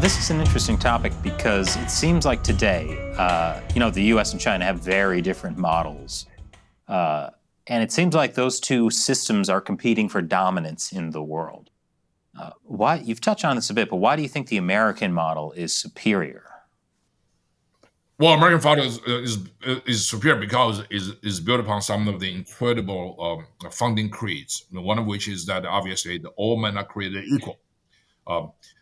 this is an interesting topic because it seems like today, the U.S. and China have very different models. And it seems like those two systems are competing for dominance in the world. You've touched on this a bit, but why do you think the American model is superior? Well, American model is superior because is built upon some of the incredible founding creeds. One of which is that obviously all men are created equal.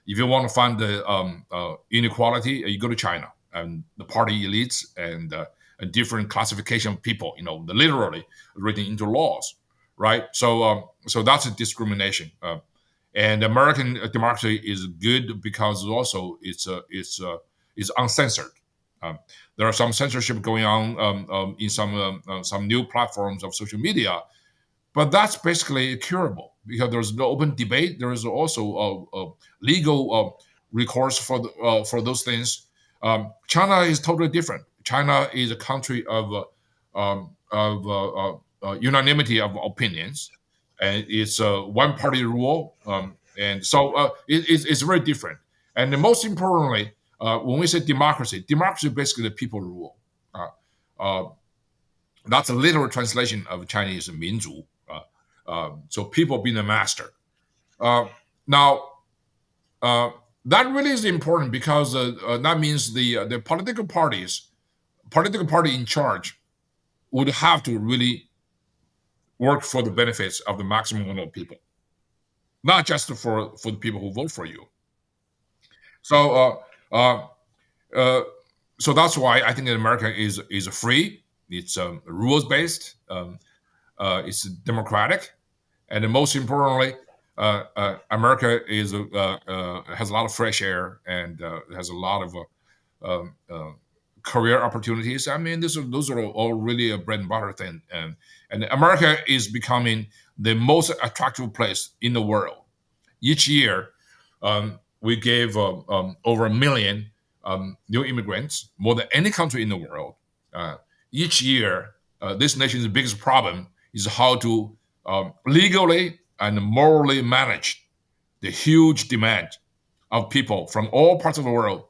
If you want to find the inequality, you go to China and the party elites and a different classification of people. Literally written into laws, right? So that's a discrimination. And American democracy is good because also it's uncensored. There are some censorship going on in some new platforms of social media, but that's basically curable because there's no open debate. There is also legal recourse for those things. China is totally different. China is a country of unanimity of opinions, and it's one party rule, and so it's very different. And most importantly, when we say democracy basically the people rule. That's a literal translation of Chinese 民主. So people being the master. Now, that really is important because that means the political party in charge would have to really work for the benefits of the maximum number of people, not just for the people who vote for you. So so that's why I think that America is free. It's rules based. It's democratic, and most importantly, America has a lot of fresh air and has a lot of career opportunities. I mean, those are all really a bread and butter thing. And America is becoming the most attractive place in the world. Each year, we gave over 1 million new immigrants, more than any country in the world. Each year, this nation's biggest problem is how to legally and morally manage the huge demand of people from all parts of the world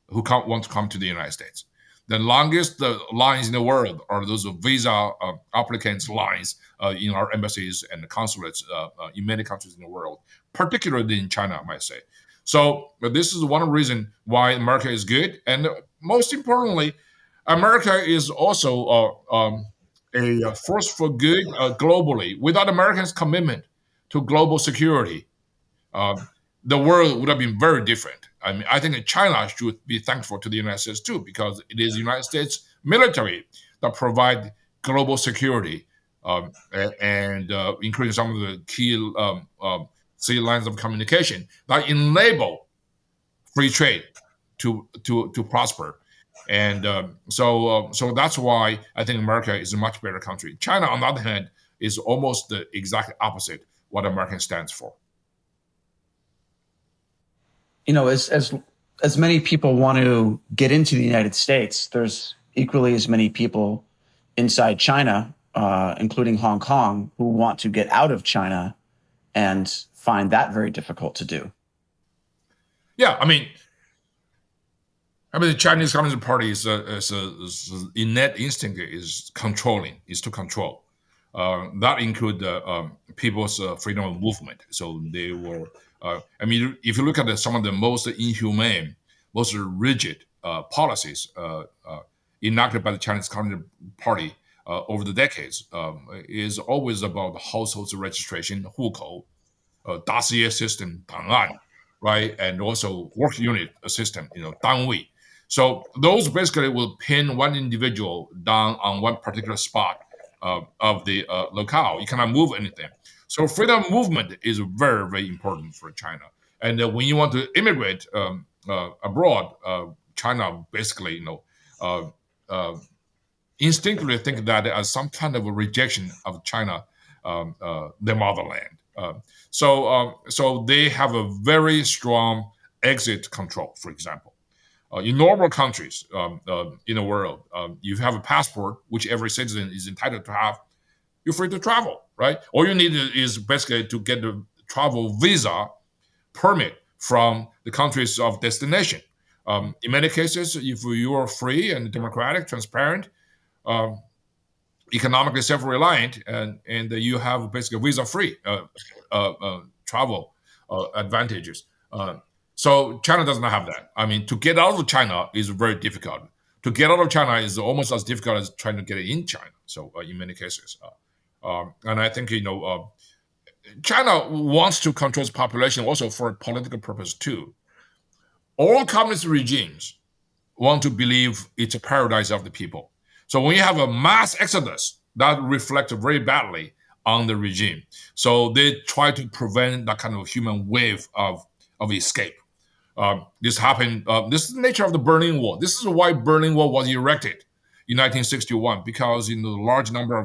who want to come to the United States. The longest lines in the world are those visa applicants lines in our embassies and consulates in many countries in the world, particularly in China, I might say. So this is one reason why America is good. And most importantly, America is also a force for good globally. Without Americans' commitment to global security, the world would have been very different. I mean, I think that China should be thankful to the United States too, because it is the United States military that provide global security and including some of the key sea lines of communication that enable free trade to prosper. And so that's why I think America is a much better country. China, on the other hand, is almost the exact opposite what America stands for. As many people want to get into the United States, there's equally as many people inside China, including Hong Kong, who want to get out of China and find that very difficult to do. Yeah, I mean, the Chinese Communist Party is innate instinct is to control. That include people's freedom of movement. So they were, if you look at some of the most inhumane, most rigid policies enacted by the Chinese Communist Party over the decades, is always about household registration, 户口, dossier system, 档案, right, and also work unit system, 单位. So those basically will pin one individual down on one particular spot of the locale. You cannot move anything. So freedom of movement is very, very important for China. And when you want to immigrate abroad, China basically, instinctively think that as some kind of a rejection of China, their motherland. So they have a very strong exit control, for example. In normal countries in the world, you have a passport, which every citizen is entitled to have. You're free to travel, right? All you need is basically to get the travel visa permit from the countries of destination. In many cases, if you are free and democratic, transparent, economically self-reliant, and you have basically visa-free travel advantages. So China does not have that. I mean, to get out of China is very difficult. To get out of China is almost as difficult as trying to get in China. So in many cases, and I think China wants to control its population also for a political purpose too. All communist regimes want to believe it's a paradise of the people. So when you have a mass exodus, that reflects very badly on the regime. So they try to prevent that kind of human wave of escape. This happened. This is the nature of the Berlin Wall. This is why Berlin Wall was erected in 1961, because the large number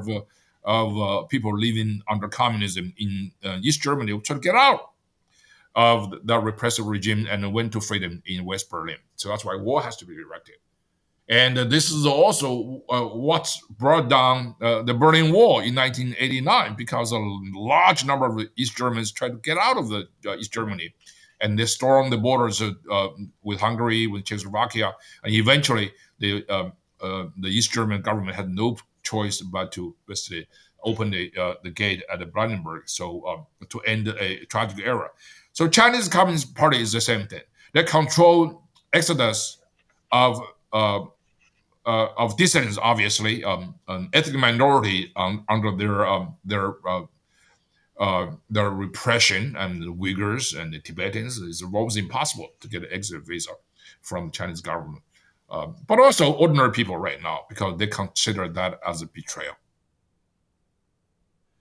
of people living under communism in East Germany were trying to get out of the repressive regime and went to freedom in West Berlin. So that's why wall has to be erected. And this is also what brought down the Berlin Wall in 1989, because a large number of East Germans tried to get out of the East Germany, and they stormed the borders with Hungary, with Czechoslovakia, and eventually the East German government had no choice but to basically open the gate at the Brandenburg, so to end a tragic era. So Chinese Communist Party is the same thing. They control exodus of dissidents, obviously, an ethnic minority under their repression, and the Uyghurs and the Tibetans. It's almost impossible to get an exit visa from the Chinese government. But also ordinary people right now, because they consider that as a betrayal.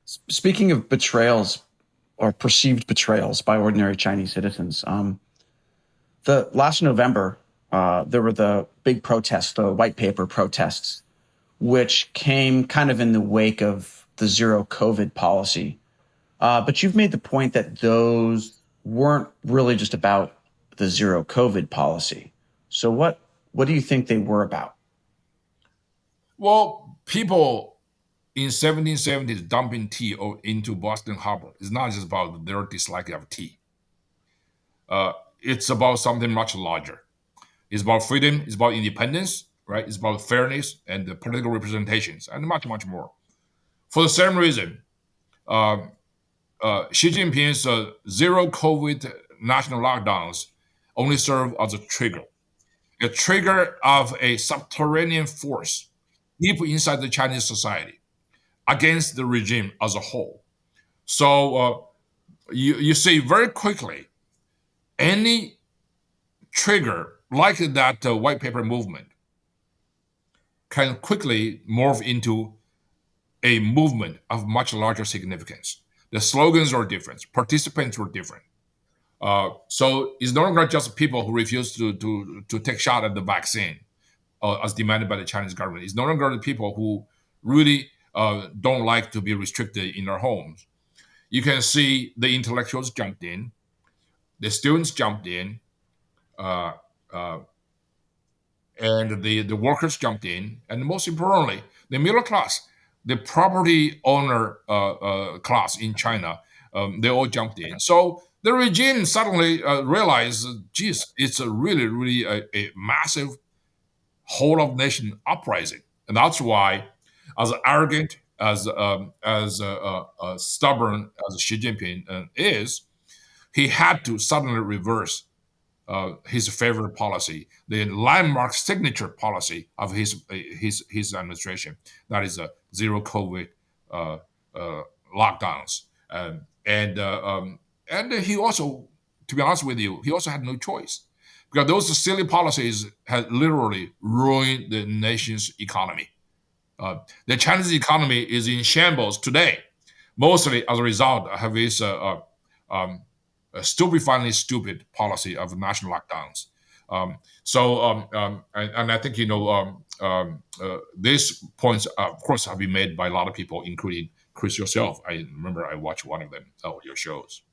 Speaking of betrayals or perceived betrayals by ordinary Chinese citizens, the last November, there were the big protests, the white paper protests, which came kind of in the wake of the zero COVID policy. But you've made the point that those weren't really just about the zero COVID policy. So what do you think they were about? Well, people in 1770s dumping tea into Boston Harbor is not just about their dislike of tea. It's about something much larger. It's about freedom, it's about independence, right? It's about fairness and the political representations, and much, much more. For the same reason, Xi Jinping's zero COVID national lockdowns only serve as a trigger of a subterranean force deep inside the Chinese society against the regime as a whole. So you see very quickly, any trigger like that white paper movement can quickly morph into a movement of much larger significance. The slogans are different, participants were different. So it's no longer just people who refuse to take shot at the vaccine as demanded by the Chinese government. It's no longer the people who really don't like to be restricted in their homes. You can see the intellectuals jumped in, the students jumped in, and the workers jumped in, and most importantly, the middle class, the property owner class in China, they all jumped in. So the regime suddenly realized, geez, it's a really a massive whole of nation uprising, and that's why, as arrogant, as stubborn as Xi Jinping is, he had to suddenly reverse his favorite policy, the landmark signature policy of his administration, that is zero COVID lockdowns, and he also, to be honest with you, he also had no choice, because those silly policies had literally ruined the nation's economy. The Chinese economy is in shambles today, mostly as a result of his a stupefyingly stupid policy of national lockdowns. And I think these points, of course, have been made by a lot of people, including Chris yourself. I remember I watched one of them, your shows.